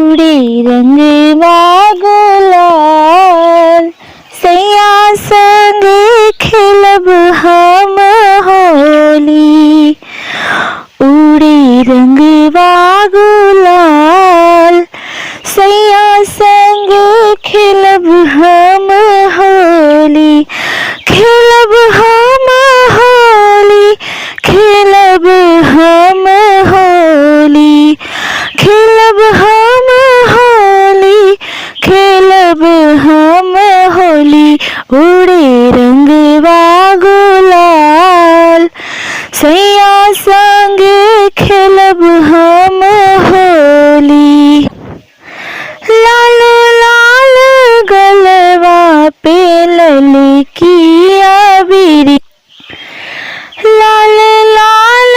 उड़े रंगवा गुलाल, सैया संग खेलब हम होली। उड़े रंगवा गुलाल, सैया संग खेलब हम होली। खेलब हम होली, खेलब हम होली, खेलब हम होली, खेलब हम होली। उड़े रंगवा गुलाल, सैया संग खेलब हम होली। लाल लाल गलवा पे ललकी अबीरी, लाल लाल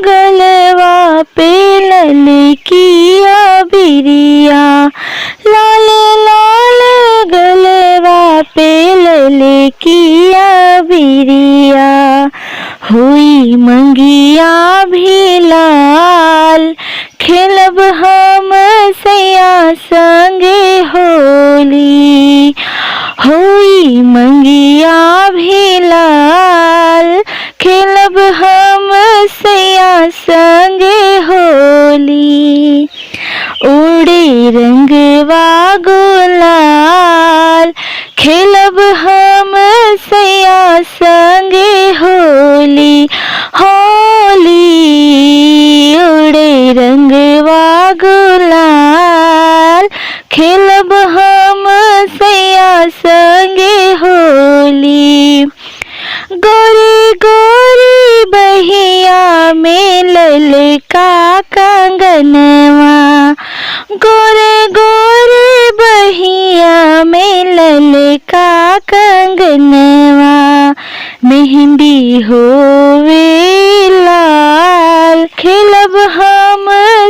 गलवा पे ललकी अबीरिया, लाल लाल गलवा पे ललकी अबीरिया। हुई मंगिया भी लाल, खेलब हम सैया संगे होली। हुई मंगिया भी लाल, खेलब हम सैया संगे होली। उड़े रंगवा गुलाल, खेलब हम सैया संगे होली। होली उड़े रंगवा गुलाल, खेलब हम सैया संगे होली। गोरी गोरी बहिया में ललका कंगनवा, गोरे गोरे बहिया में ललका कंगनवा। मेहंदी होवे लाल, खेलब हम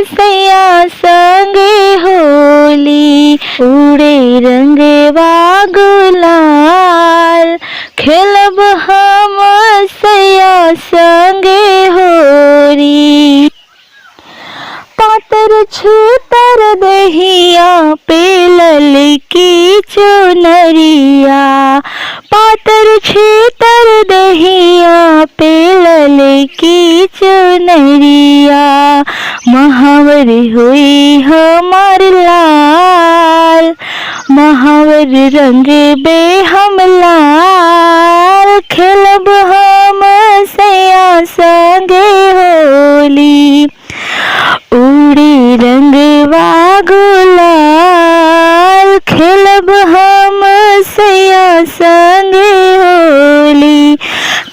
सैया संगे होली। उड़े रंगवा गुलाल, खेलब हम सैया संगे होली। पातर छूतर दहिया पे ललकी चुनरिया, पातर छूतर दहिया पे ललकी चुनरिया। महावर हुई हमार लाल, महावर रंग बे हम लाल। खेलब हम सैया संगे होली। उड़े रंगवा गुलाल, खेलब हम सैया संगे होली।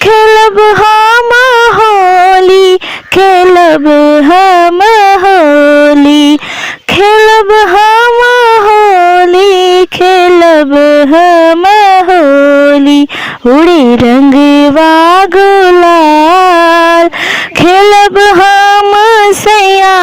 खेलब हम होली, खेलब हम होली, खेलब हम होली, खेलब हम होली। उड़े रंगवा गुलाल, खेलब हम सैया